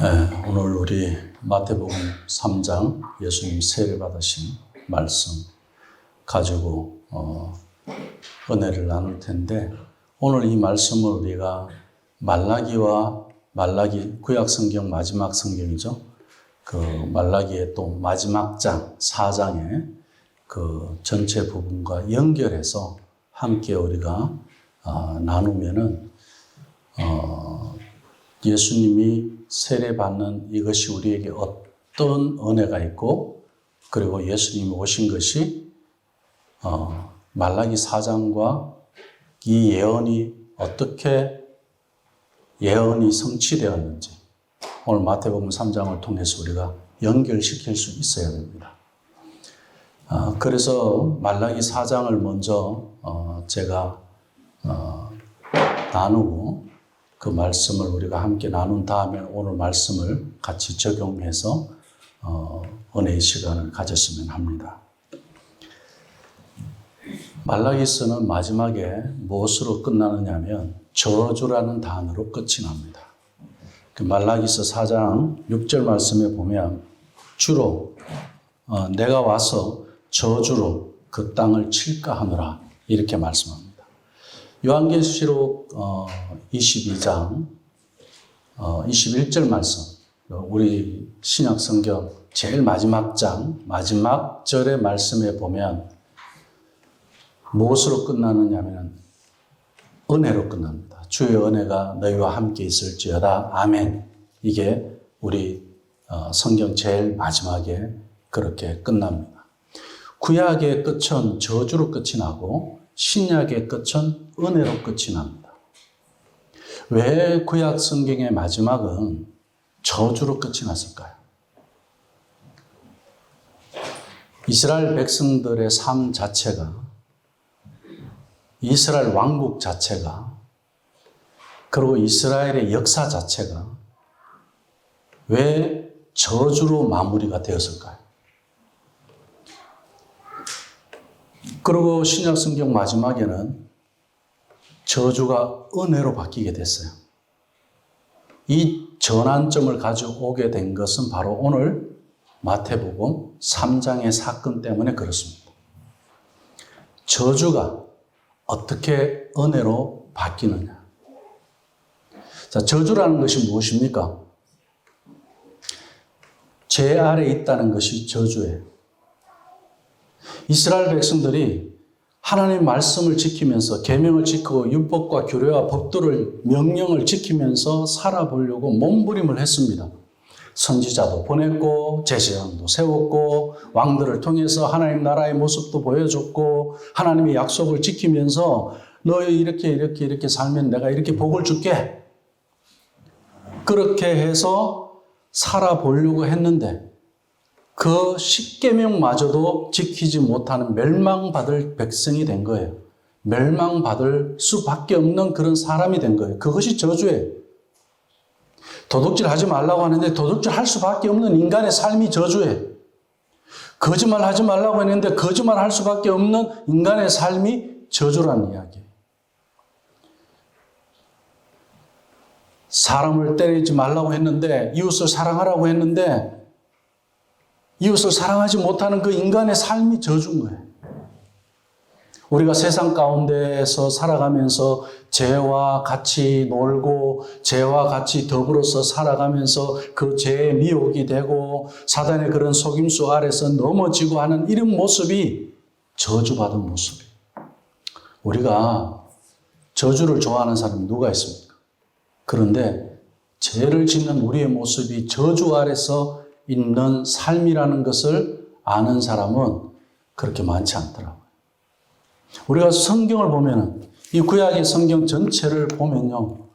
오늘 우리 마태복음 3장 예수님 세례 받으신 말씀 가지고 은혜를 나눌 텐데, 오늘 이 말씀을 우리가 말라기 구약 성경 마지막 성경이죠. 그 말라기의 또 마지막 장 4장의 그 전체 부분과 연결해서 함께 우리가 나누면은 예수님이 세례받는 이것이 우리에게 어떤 은혜가 있고, 그리고 예수님이 오신 것이 말라기 4장과 이 예언이 어떻게 예언이 성취되었는지 오늘 마태복음 3장을 통해서 우리가 연결시킬 수 있어야 됩니다. 그래서 말라기 4장을 먼저 제가 나누고 그 말씀을 우리가 함께 나눈 다음에 오늘 말씀을 같이 적용해서 은혜의 시간을 가졌으면 합니다. 말라기서는 마지막에 무엇으로 끝나느냐면 저주라는 단어로 끝이 납니다. 그 말라기서 4장 6절 말씀에 보면 주로 내가 와서 저주로 그 땅을 칠까 하노라 이렇게 말씀합니다. 요한계시록 22장 21절 말씀, 우리 신약성경 제일 마지막 장 마지막 절의 말씀에 보면 무엇으로 끝나느냐면 은혜로 끝납니다. 주의 은혜가 너희와 함께 있을지어다. 아멘. 이게 우리 성경 제일 마지막에 그렇게 끝납니다. 구약의 끝은 저주로 끝이 나고 신약의 끝은 은혜로 끝이 납니다. 왜 구약 성경의 마지막은 저주로 끝이 났을까요? 이스라엘 백성들의 삶 자체가, 이스라엘 왕국 자체가, 그리고 이스라엘의 역사 자체가 왜 저주로 마무리가 되었을까요? 그리고 신약 성경 마지막에는 저주가 은혜로 바뀌게 됐어요. 이 전환점을 가져오게 된 것은 바로 오늘 마태복음 3장의 사건 때문에 그렇습니다. 저주가 어떻게 은혜로 바뀌느냐. 자, 저주라는 것이 무엇입니까? 죄 아래 있다는 것이 저주예요. 이스라엘 백성들이 하나님의 말씀을 지키면서 계명을 지키고 율법과 규례와 법도를 명령을 지키면서 살아보려고 몸부림을 했습니다. 선지자도 보냈고 제사장도 세웠고 왕들을 통해서 하나님 나라의 모습도 보여줬고 하나님의 약속을 지키면서 너희 이렇게 살면 내가 이렇게 복을 줄게. 그렇게 해서 살아보려고 했는데 그 십계명마저도 지키지 못하는 멸망받을 백성이 된 거예요. 멸망받을 수밖에 없는 그런 사람이 된 거예요. 그것이 저주예요. 도둑질 하지 말라고 하는데 도둑질 할 수밖에 없는 인간의 삶이 저주예요. 거짓말 하지 말라고 했는데 거짓말 할 수밖에 없는 인간의 삶이 저주라는 이야기예요. 사람을 때리지 말라고 했는데, 이웃을 사랑하라고 했는데 이웃을 사랑하지 못하는 그 인간의 삶이 저주인 거예요. 우리가 세상 가운데에서 살아가면서 죄와 같이 놀고 죄와 같이 더불어서 살아가면서 그 죄의 미혹이 되고 사단의 그런 속임수 아래서 넘어지고 하는 이런 모습이 저주받은 모습이에요. 우리가 저주를 좋아하는 사람이 누가 있습니까? 그런데 죄를 짓는 우리의 모습이 저주 아래서 있는 삶이라는 것을 아는 사람은 그렇게 많지 않더라고요. 우리가 성경을 보면은, 이 구약의 성경 전체를 보면요,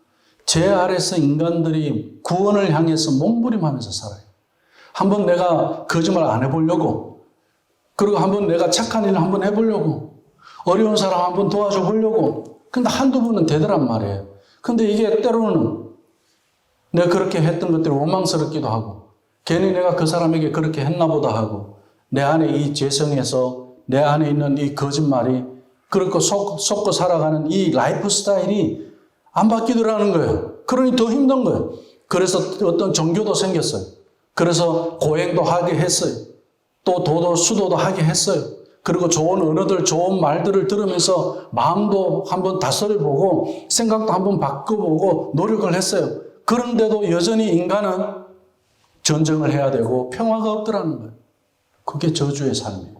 죄 아래서 인간들이 구원을 향해서 몸부림하면서 살아요. 한번 내가 거짓말 안 해보려고, 그리고 한번 내가 착한 일을 한번 해보려고, 어려운 사람 한번 도와줘 보려고. 근데 한두 번은 되더란 말이에요. 근데 이게 때로는 내가 그렇게 했던 것들이 원망스럽기도 하고, 괜히 내가 그 사람에게 그렇게 했나 보다 하고, 내 안에 이 죄성에서 내 안에 있는 이 거짓말이 그렇게 속고 살아가는 이 라이프 스타일이 안 바뀌더라는 거예요. 그러니 더 힘든 거예요. 그래서 어떤 종교도 생겼어요. 그래서 고행도 하게 했어요. 또 도도 수도도 하게 했어요. 그리고 좋은 언어들, 좋은 말들을 들으면서 마음도 한번 다스려보고 생각도 한번 바꿔보고 노력을 했어요. 그런데도 여전히 인간은 전쟁을 해야 되고 평화가 없더라는 거예요. 그게 저주의 삶이에요.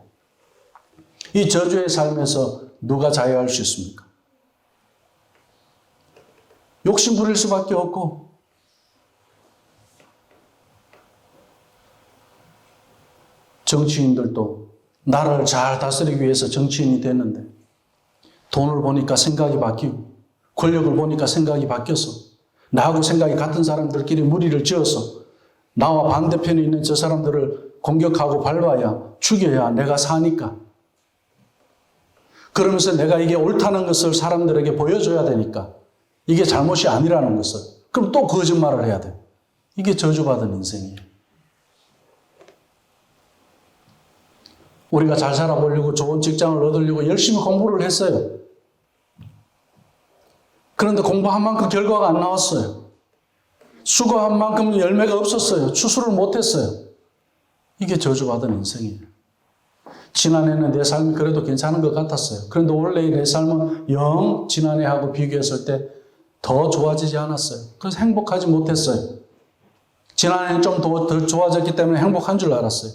이 저주의 삶에서 누가 자유할 수 있습니까? 욕심 부릴 수밖에 없고 정치인들도 나라를 잘 다스리기 위해서 정치인이 됐는데 돈을 보니까 생각이 바뀌고 권력을 보니까 생각이 바뀌어서 나하고 생각이 같은 사람들끼리 무리를 지어서 나와 반대편에 있는 저 사람들을 공격하고 밟아야 죽여야 내가 사니까 그러면서 내가 이게 옳다는 것을 사람들에게 보여줘야 되니까 이게 잘못이 아니라는 것을 그럼 또 거짓말을 해야 돼. 이게 저주받은 인생이에요. 우리가 잘 살아보려고 좋은 직장을 얻으려고 열심히 공부를 했어요. 그런데 공부한 만큼 결과가 안 나왔어요. 수고한 만큼 열매가 없었어요. 추수를 못했어요. 이게 저주받은 인생이에요. 지난해는 내 삶이 그래도 괜찮은 것 같았어요. 그런데 원래 내 삶은 영 지난해하고 비교했을 때 더 좋아지지 않았어요. 그래서 행복하지 못했어요. 지난해는 좀 더 좋아졌기 때문에 행복한 줄 알았어요.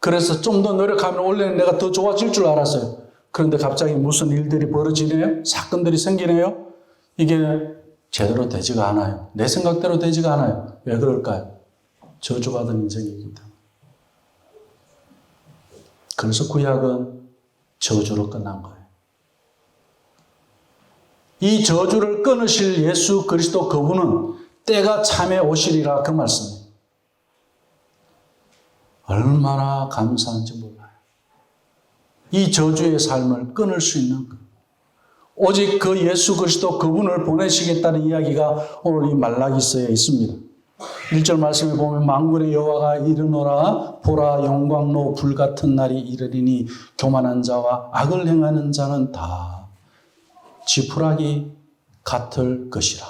그래서 좀 더 노력하면 원래는 내가 더 좋아질 줄 알았어요. 그런데 갑자기 무슨 일들이 벌어지네요? 사건들이 생기네요? 이게 제대로 되지가 않아요. 내 생각대로 되지가 않아요. 왜 그럴까요? 저주받은 인생이기 때문에. 그래서 구약은 저주로 끝난 거예요. 이 저주를 끊으실 예수 그리스도 그분은 때가 참에 오시리라 그 말씀이에요. 얼마나 감사한지 몰라요. 이 저주의 삶을 끊을 수 있는 것. 오직 그 예수 그리스도 그분을 보내시겠다는 이야기가 오늘 이 말라기서에 있습니다. 1절 말씀에 보면 만군의 여호와가 이르노라 보라 영광로 불같은 날이 이르리니 교만한 자와 악을 행하는 자는 다 지푸라기 같을 것이라.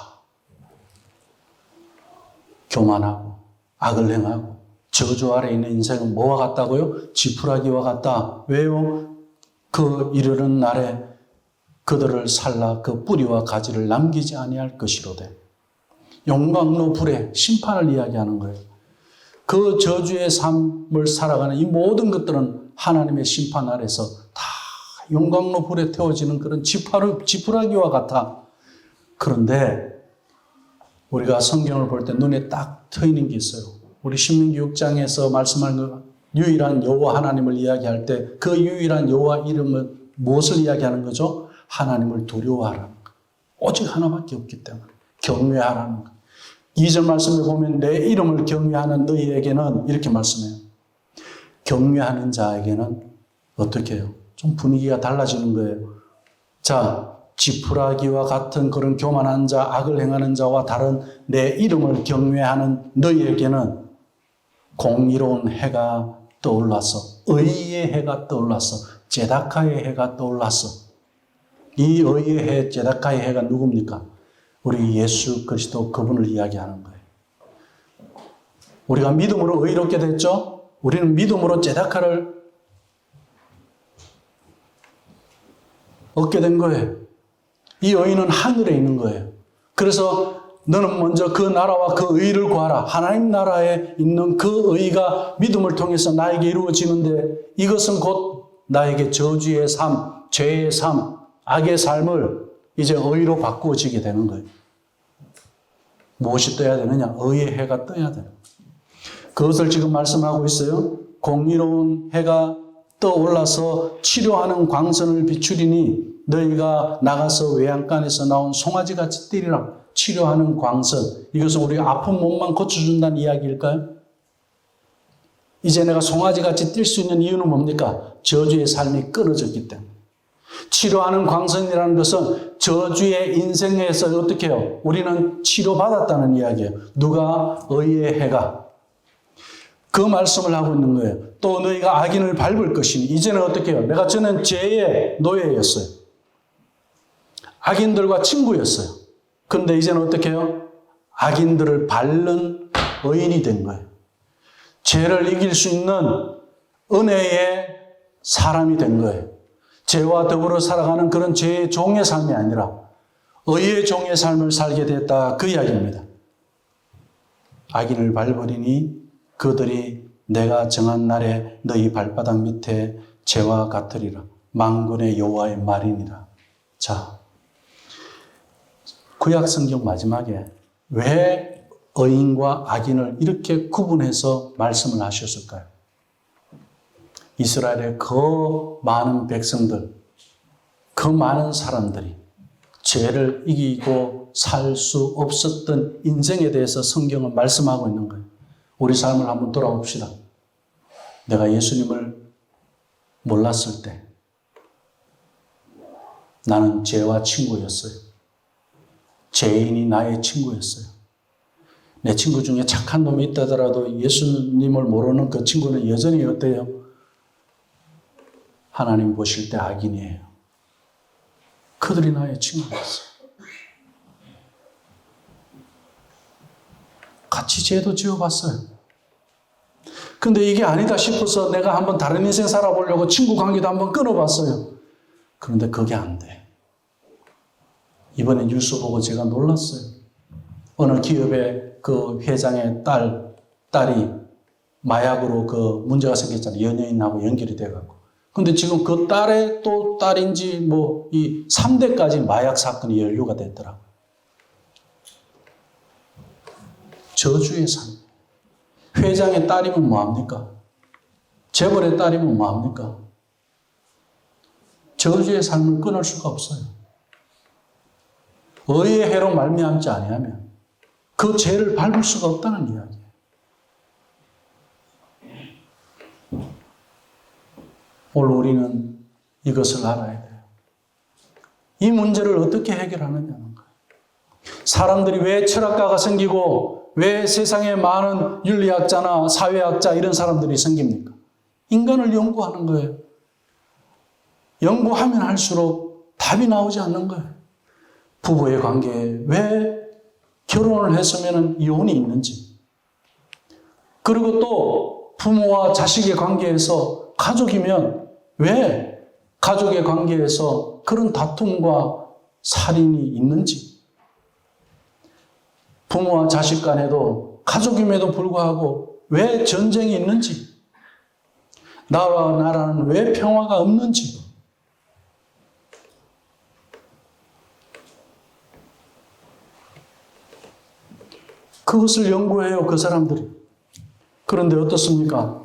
교만하고 악을 행하고 저주 아래 있는 인생은 뭐와 같다고요? 지푸라기와 같다. 왜요? 그 이르는 날에 그들을 살라 그 뿌리와 가지를 남기지 아니할 것이로되. 영광로 불에 심판을 이야기하는 거예요. 그 저주의 삶을 살아가는 이 모든 것들은 하나님의 심판 아래서 다 영광로 불에 태워지는 그런 지푸라기와 같아. 그런데 우리가 성경을 볼 때 눈에 딱 트이는 게 있어요. 우리 신명기 6장에서 말씀하는 그 유일한 여호와 하나님을 이야기할 때 그 유일한 여호와 이름은 무엇을 이야기하는 거죠? 하나님을 두려워하라는 거. 오직 하나밖에 없기 때문에 경외하라는 거. 2절 말씀에 보면 내 이름을 경외하는 너희에게는 이렇게 말씀해요. 경외하는 자에게는 어떻게 해요? 좀 분위기가 달라지는 거예요. 자, 지푸라기와 같은 그런 교만한 자, 악을 행하는 자와 다른 내 이름을 경외하는 너희에게는 공의로운 해가 떠올라서 의의 해가 떠올라서 제다카의 해가 떠올라서 이 의의 해, 제다카의 해가 누굽니까? 우리 예수 그리스도 그분을 이야기하는 거예요. 우리가 믿음으로 의롭게 됐죠? 우리는 믿음으로 제다카를 얻게 된 거예요. 이 의는 하늘에 있는 거예요. 그래서 너는 먼저 그 나라와 그 의를 구하라. 하나님 나라에 있는 그 의가 믿음을 통해서 나에게 이루어지는데 이것은 곧 나에게 저주의 삶, 죄의 삶, 악의 삶을 이제 의로 바꾸어지게 되는 거예요. 무엇이 떠야 되느냐? 의의 해가 떠야 돼요. 그것을 지금 말씀하고 있어요. 공의로운 해가 떠올라서 치료하는 광선을 비추리니 너희가 나가서 외양간에서 나온 송아지같이 뛰리라. 치료하는 광선. 이것은 우리 아픈 몸만 고쳐준다는 이야기일까요? 이제 내가 송아지같이 뛸 수 있는 이유는 뭡니까? 저주의 삶이 끊어졌기 때문에. 치료하는 광선이라는 것은 저주의 인생에서 어떻게 해요? 우리는 치료받았다는 이야기예요. 누가? 의의 해가. 그 말씀을 하고 있는 거예요. 또 너희가 악인을 밟을 것이니 이제는 어떻게 해요? 내가 저는 죄의 노예였어요. 악인들과 친구였어요. 그런데 이제는 어떻게 해요? 악인들을 밟는 의인이 된 거예요. 죄를 이길 수 있는 은혜의 사람이 된 거예요. 죄와 더불어 살아가는 그런 죄의 종의 삶이 아니라 의의 종의 삶을 살게 됐다, 그 이야기입니다. 악인을 밟으리니 그들이 내가 정한 날에 너희 발바닥 밑에 죄와 같으리라. 만군의 여호와의 말이니라. 자, 구약 성경 마지막에 왜 의인과 악인을 이렇게 구분해서 말씀을 하셨을까요? 이스라엘의 그 많은 백성들, 그 많은 사람들이 죄를 이기고 살 수 없었던 인생에 대해서 성경은 말씀하고 있는 거예요. 우리 삶을 한번 돌아봅시다. 내가 예수님을 몰랐을 때 나는 죄와 친구였어요. 죄인이 나의 친구였어요. 내 친구 중에 착한 놈이 있다더라도 예수님을 모르는 그 친구는 여전히 어때요? 하나님 보실 때 악인이에요. 그들이 나의 친구였어요. 같이 죄도 지어봤어요. 근데 이게 아니다 싶어서 내가 한번 다른 인생 살아보려고 친구 관계도 한번 끊어봤어요. 그런데 그게 안 돼. 이번에 뉴스 보고 제가 놀랐어요. 어느 기업의 그 회장의 딸이 마약으로 그 문제가 생겼잖아요. 연예인하고 연결이 돼가고. 근데 지금 그 딸의 또 딸인지 뭐 이 3대까지 마약 사건이 연루가 됐더라고요. 저주의 삶. 회장의 딸이면 뭐합니까? 재벌의 딸이면 뭐합니까? 저주의 삶을 끊을 수가 없어요. 의의 해로 말미암지 아니하면 그 죄를 밟을 수가 없다는 이야기예요. 오늘 우리는 이것을 알아야 돼요. 이 문제를 어떻게 해결하느냐는 거예요. 사람들이 왜 철학가가 생기고 왜 세상에 많은 윤리학자나 사회학자 이런 사람들이 생깁니까? 인간을 연구하는 거예요. 연구하면 할수록 답이 나오지 않는 거예요. 부부의 관계에 왜 결혼을 했으면 이혼이 있는지, 그리고 또 부모와 자식의 관계에서 가족이면 왜 가족의 관계에서 그런 다툼과 살인이 있는지, 부모와 자식 간에도 가족임에도 불구하고 왜 전쟁이 있는지, 나라와 나라는 왜 평화가 없는지, 그것을 연구해요, 그 사람들이. 그런데 어떻습니까?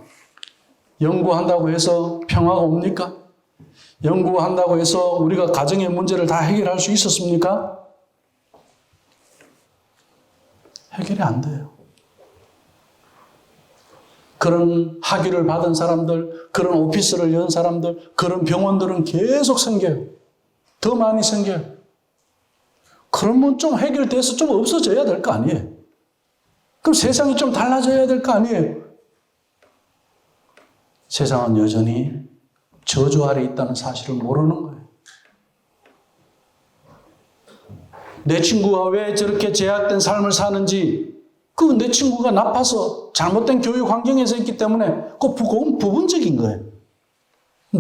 연구한다고 해서 평화가 옵니까? 연구한다고 해서 우리가 가정의 문제를 다 해결할 수 있었습니까? 해결이 안 돼요. 그런 학위를 받은 사람들, 그런 오피스를 연 사람들, 그런 병원들은 계속 생겨요. 더 많이 생겨요. 그러면 좀 해결돼서 좀 없어져야 될 거 아니에요? 그럼 세상이 좀 달라져야 될 거 아니에요? 세상은 여전히 저주 아래 있다는 사실을 모르는 거예요. 내 친구가 왜 저렇게 제약된 삶을 사는지, 그건 내 친구가 나빠서 잘못된 교육 환경에서 있기 때문에 그건 부분적인 거예요.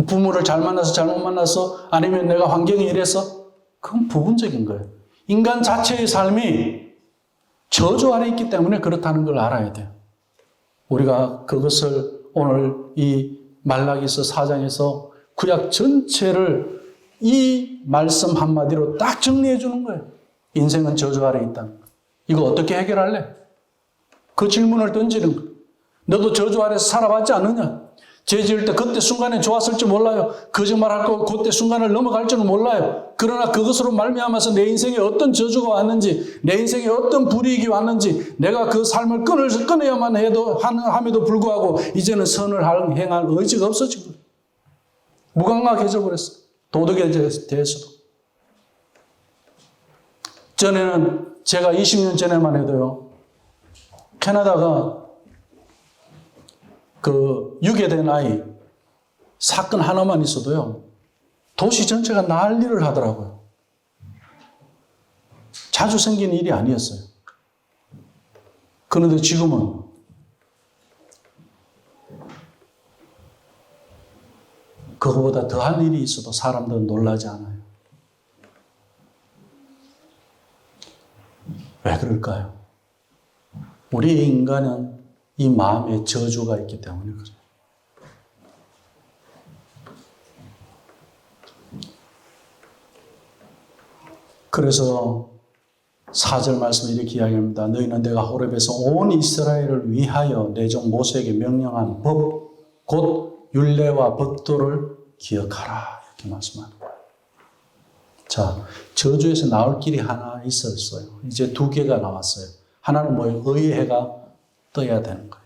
부모를 잘 만나서 잘못 만나서, 아니면 내가 환경이 이래서, 그건 부분적인 거예요. 인간 자체의 삶이 저주 아래 있기 때문에 그렇다는 걸 알아야 돼요. 우리가 그것을 오늘 이 말라기서 4장에서 구약 전체를 이 말씀 한마디로 딱 정리해 주는 거예요. 인생은 저주 아래 있다는 거. 이거 어떻게 해결할래? 그 질문을 던지는 거예요. 너도 저주 아래서 살아봤지 않느냐? 죄 지을 때 그때 순간에 좋았을지 몰라요. 거짓말할 거 그때 순간을 넘어갈 줄은 몰라요. 그러나 그것으로 말미암아서 내 인생에 어떤 저주가 왔는지, 내 인생에 어떤 불이익이 왔는지, 내가 그 삶을 끊어야만 함에도 불구하고 이제는 선을 행할 의지가 없어진 거예요. 무감각해져 버렸어요. 도덕에 대해서도. 전에는 제가 20년 전에만 해도요, 캐나다가 그 유괴된 아이 사건 하나만 있어도요, 도시 전체가 난리를 하더라고요. 자주 생기는 일이 아니었어요. 그런데 지금은 그거보다 더한 일이 있어도 사람들은 놀라지 않아요. 왜 그럴까요? 우리 인간은 이 마음에 저주가 있기 때문에 그래요. 그래서 4절 말씀에 이렇게 이야기합니다. 너희는 내가 호렙에서 온 이스라엘을 위하여 내 종 모세에게 명령한 법, 곧 율례와 법도를 기억하라. 이렇게 말씀하는 거예요. 자, 저주에서 나올 길이 하나 있었어요. 이제 2개가 나왔어요. 하나는 뭐예요? 의의 해가 떠야 되는 거예요.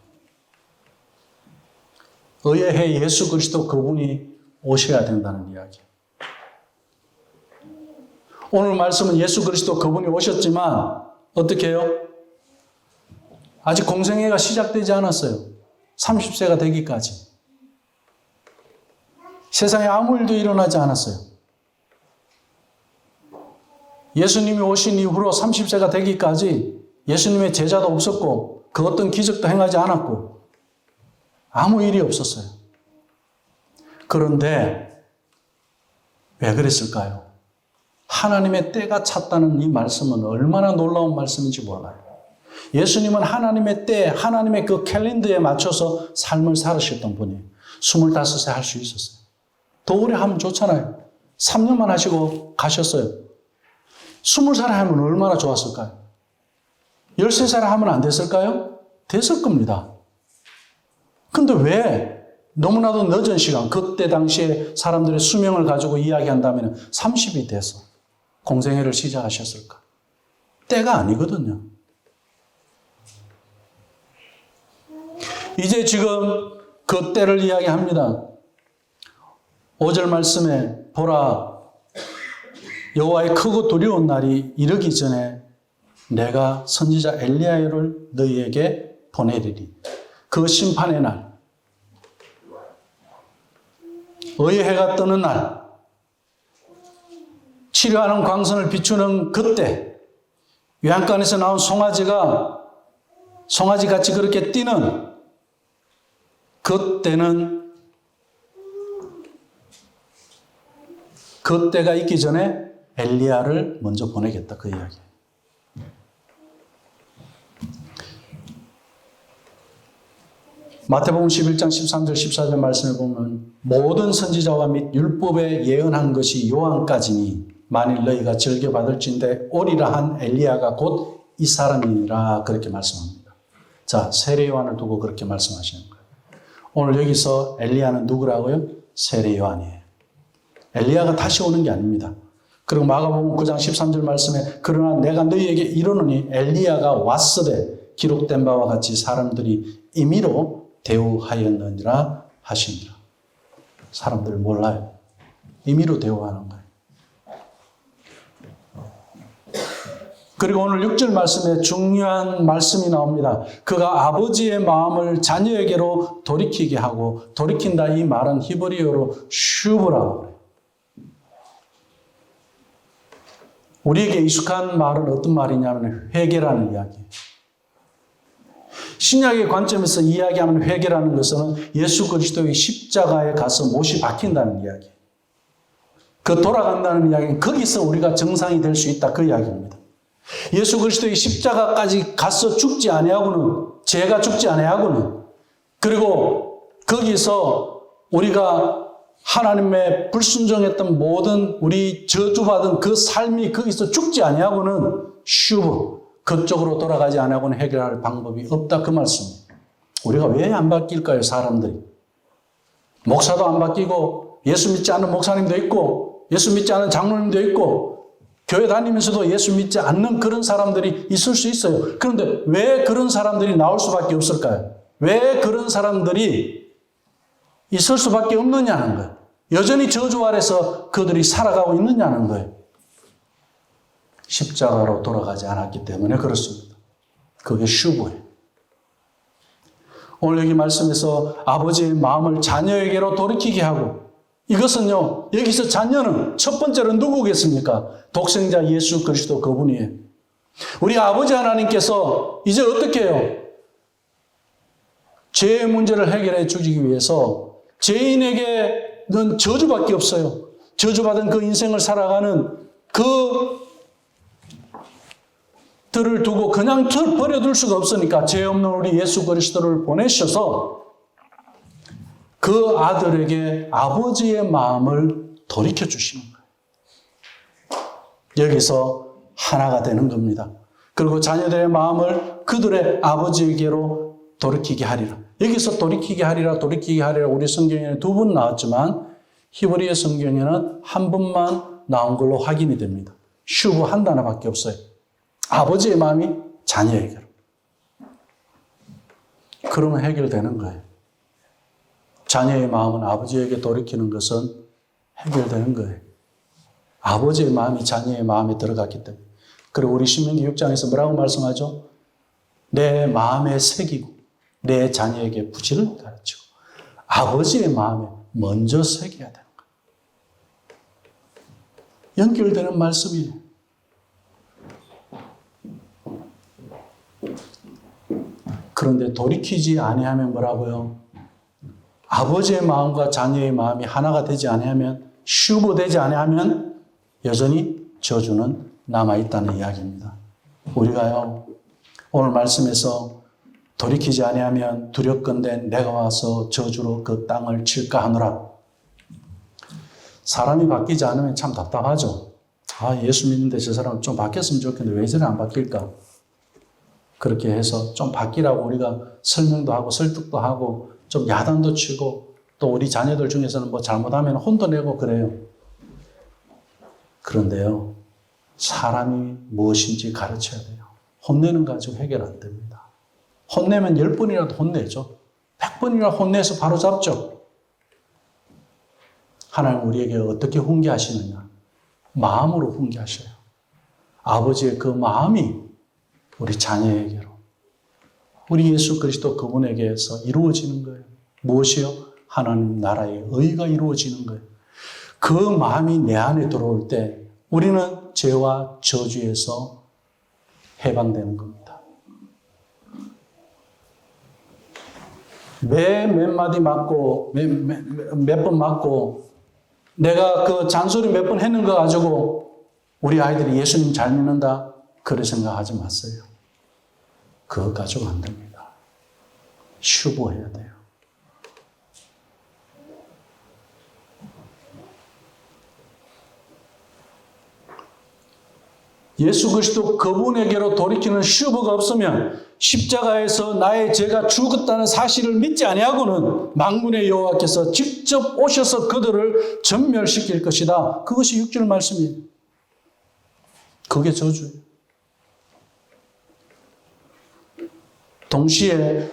의의 해 예수 그리스도 그분이 오셔야 된다는 이야기예요. 오늘 말씀은 예수 그리스도 그분이 오셨지만 어떻게 해요? 아직 공생애가 시작되지 않았어요. 30세가 되기까지. 세상에 아무 일도 일어나지 않았어요. 예수님이 오신 이후로 30세가 되기까지 예수님의 제자도 없었고 그 어떤 기적도 행하지 않았고 아무 일이 없었어요. 그런데 왜 그랬을까요? 하나님의 때가 찼다는 이 말씀은 얼마나 놀라운 말씀인지 몰라요. 예수님은 하나님의 때, 하나님의 그 캘린더에 맞춰서 삶을 살으셨던 분이에요. 25세 할 수 있었어요. 더 오래 하면 좋잖아요. 3년만 하시고 가셨어요. 20살 하면 얼마나 좋았을까요? 13살 하면 안 됐을까요? 됐을 겁니다. 근데 왜 너무나도 늦은 시간, 그때 당시에 사람들의 수명을 가지고 이야기한다면 30이 돼서 공생애를 시작하셨을까? 때가 아니거든요. 이제 지금 그 때를 이야기합니다. 5절 말씀에 보라, 여호와의 크고 두려운 날이 이르기 전에 내가 선지자 엘리야를 너희에게 보내리리. 그 심판의 날, 의의 해가 뜨는 날, 치료하는 광선을 비추는 그때, 외양간에서 나온 송아지같이 그렇게 뛰는 그때는, 그때가 있기 전에 엘리야를 먼저 보내겠다, 그 이야기예요. 마태복음 11장 13절 14절 말씀에 보면 모든 선지자와 및 율법에 예언한 것이 요한까지니 만일 너희가 즐겨받을진대 오리라 한 엘리야가 곧 이 사람이니라, 그렇게 말씀합니다. 자, 세례 요한을 두고 그렇게 말씀하시는 거예요. 오늘 여기서 엘리야는 누구라고요? 세례 요한이에요. 엘리야가 다시 오는 게 아닙니다. 그리고 마가복음 9장 13절 말씀에 그러나 내가 너희에게 이르노니 엘리야가 왔으되 기록된 바와 같이 사람들이 임의로 대우하였느니라 하시니라. 사람들 몰라요. 임의로 대우하는 거예요. 그리고 오늘 6절 말씀에 중요한 말씀이 나옵니다. 그가 아버지의 마음을 자녀에게로 돌이키게 하고, 돌이킨다 이 말은 히브리어로 슈브라고 그래요. 우리에게 익숙한 말은 어떤 말이냐면 회개라는 이야기예요. 신약의 관점에서 이야기하는 회개라는 것은 예수 그리스도의 십자가에 가서 못이 박힌다는 이야기예요. 그 돌아간다는 이야기는 거기서 우리가 정상이 될 수 있다, 그 이야기입니다. 예수 그리스도의 십자가까지 가서 죽지 아니하고는, 죄가 죽지 아니하고는, 그리고 거기서 우리가 하나님의 불순종했던 모든 우리 저주받은 그 삶이 거기서 죽지 아니하고는 슈브, 그쪽으로 돌아가지 않고는 해결할 방법이 없다, 그 말씀입니다. 우리가 왜 안 바뀔까요, 사람들이? 목사도 안 바뀌고, 예수 믿지 않는 목사님도 있고, 예수 믿지 않는 장로님도 있고, 교회 다니면서도 예수 믿지 않는 그런 사람들이 있을 수 있어요. 그런데 왜 그런 사람들이 나올 수밖에 없을까요? 왜 그런 사람들이 있을 수밖에 없느냐는 거예요. 여전히 저주 아래서 그들이 살아가고 있느냐는 거예요. 십자가로 돌아가지 않았기 때문에 그렇습니다. 그게 슈브예요. 오늘 여기 말씀에서 아버지의 마음을 자녀에게로 돌이키게 하고, 이것은요, 여기서 자녀는 첫 번째로 누구겠습니까? 독생자 예수 그리스도 그분이에요. 우리 아버지 하나님께서 이제 어떻게 해요? 죄의 문제를 해결해 주기 위해서 죄인에게는 저주밖에 없어요. 저주받은 그 인생을 살아가는 그들을 두고 그냥 버려둘 수가 없으니까 죄 없는 우리 예수 그리스도를 보내셔서 그 아들에게 아버지의 마음을 돌이켜 주시는 거예요. 여기서 하나가 되는 겁니다. 그리고 자녀들의 마음을 그들의 아버지에게로 돌이키게 하리라. 여기서 돌이키게 하리라 우리 성경에는 2번 나왔지만 히브리어 성경에는 한 번만 나온 걸로 확인이 됩니다. 슈브 한 단어밖에 없어요. 아버지의 마음이 자녀에게로. 그러면 해결되는 거예요. 자녀의 마음은 아버지에게 돌이키는 것은 해결되는 거예요. 아버지의 마음이 자녀의 마음에 들어갔기 때문에. 그리고 우리 신명기 6장에서 뭐라고 말씀하죠? 내 마음에 새기고 내 자녀에게 부지를 가르치고 아버지의 마음에 먼저 새겨야 되는 거예요. 연결되는 말씀이에요. 그런데 돌이키지 아니하면 뭐라고요? 아버지의 마음과 자녀의 마음이 하나가 되지 아니하면, 슈브되지 아니하면 여전히 저주는 남아있다는 이야기입니다. 우리가요, 오늘 말씀에서 돌이키지 아니하면 두렵건대 내가 와서 저주로 그 땅을 칠까 하노라. 사람이 바뀌지 않으면 참 답답하죠. 예수 믿는데 저 사람 좀 바뀌었으면 좋겠는데 왜 저래 안 바뀔까? 그렇게 해서 좀 바뀌라고 우리가 설명도 하고 설득도 하고 좀 야단도 치고 또 우리 자녀들 중에서는 뭐 잘못하면 혼도 내고 그래요. 그런데요, 사람이 무엇인지 가르쳐야 돼요. 혼내는 거 가지고 해결 안 됩니다. 혼내면 10번이라도 혼내죠. 100번이나 혼내서 바로 잡죠. 하나님 우리에게 어떻게 훈계하시느냐? 마음으로 훈계하셔요. 아버지의 그 마음이 우리 자녀에게로, 우리 예수 그리스도 그분에게서 이루어지는 거예요. 무엇이요? 하나님 나라의 의가 이루어지는 거예요. 그 마음이 내 안에 들어올 때 우리는 죄와 저주에서 해방되는 겁니다. 몇 마디 맞고 몇 번 맞고 내가 그 잔소리 몇 번 했는 거 가지고 우리 아이들이 예수님 잘 믿는다 그런 생각하지 마세요. 그거 가지고 안 됩니다. 슈보해야 돼요. 예수 그리스도 그분에게로 돌이키는 슈브가 없으면 십자가에서 나의 죄가 죽었다는 사실을 믿지 아니하고는 만군의 여호와께서 직접 오셔서 그들을 전멸시킬 것이다. 그것이 6절 말씀이에요. 그게 저주예요. 동시에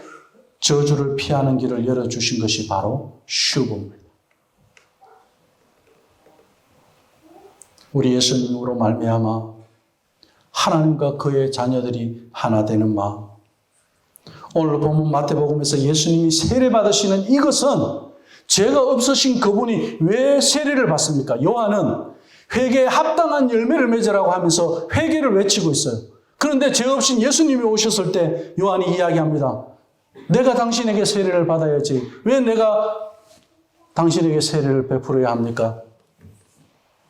저주를 피하는 길을 열어주신 것이 바로 슈브입니다. 우리 예수님으로 말미암아 하나님과 그의 자녀들이 하나 되는 마음. 오늘 보면 마태복음에서 예수님이 세례받으시는 이것은 죄가 없으신 그분이 왜 세례를 받습니까? 요한은 회개에 합당한 열매를 맺으라고 하면서 회개를 외치고 있어요. 그런데 죄 없인 예수님이 오셨을 때 요한이 이야기합니다. 내가 당신에게 세례를 받아야지. 왜 내가 당신에게 세례를 베풀어야 합니까?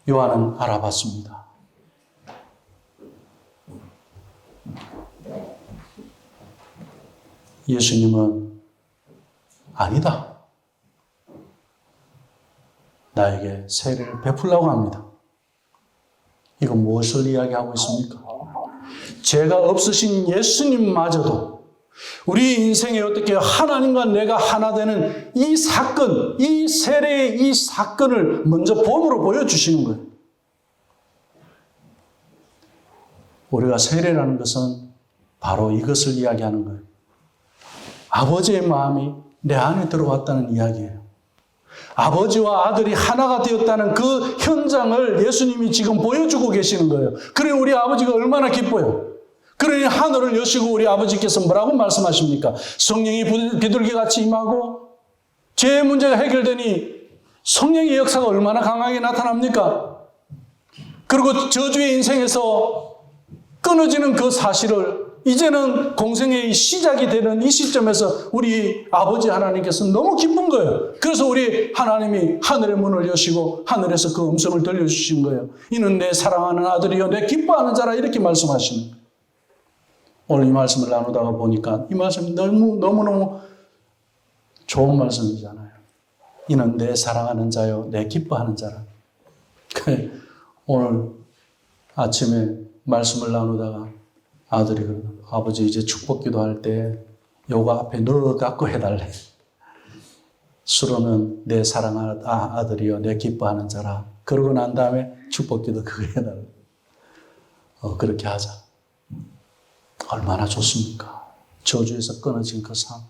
요한은 알아봤습니다. 예수님은 아니다. 나에게 세례를 베풀라고 합니다. 이건 무엇을 이야기하고 있습니까? 죄가 없으신 예수님마저도 우리 인생에 어떻게 하나님과 내가 하나 되는 이 사건, 이 세례의 이 사건을 먼저 본으로 보여주시는 거예요. 우리가 세례라는 것은 바로 이것을 이야기하는 거예요. 아버지의 마음이 내 안에 들어왔다는 이야기예요. 아버지와 아들이 하나가 되었다는 그 현장을 예수님이 지금 보여주고 계시는 거예요. 그래 우리 아버지가 얼마나 기뻐요. 그러니 하늘을 여시고 우리 아버지께서 뭐라고 말씀하십니까? 성령이 비둘기같이 임하고 죄의 문제가 해결되니 성령의 역사가 얼마나 강하게 나타납니까? 그리고 저주의 인생에서 끊어지는 그 사실을 이제는 공생의 시작이 되는 이 시점에서 우리 아버지 하나님께서 너무 기쁜 거예요. 그래서 우리 하나님이 하늘의 문을 여시고 하늘에서 그 음성을 들려주신 거예요. 이는 내 사랑하는 아들이요 내 기뻐하는 자라 이렇게 말씀하시는 거예요. 오늘 이 말씀을 나누다가 보니까 이 말씀이 너무너무 좋은 말씀이잖아요. 이는 내 사랑하는 자요 내 기뻐하는 자라. 오늘 아침에 말씀을 나누다가 아들이 그러더라고요. 아버지 이제 축복 기도할 때 요거 앞에 넣어 갖고 해달래. 수로는 내 사랑하는 아들이요 내 기뻐하는 자라. 그러고 난 다음에 축복 기도 그거 해달래. 그렇게 하자. 얼마나 좋습니까? 저주에서 끊어진 그 삶.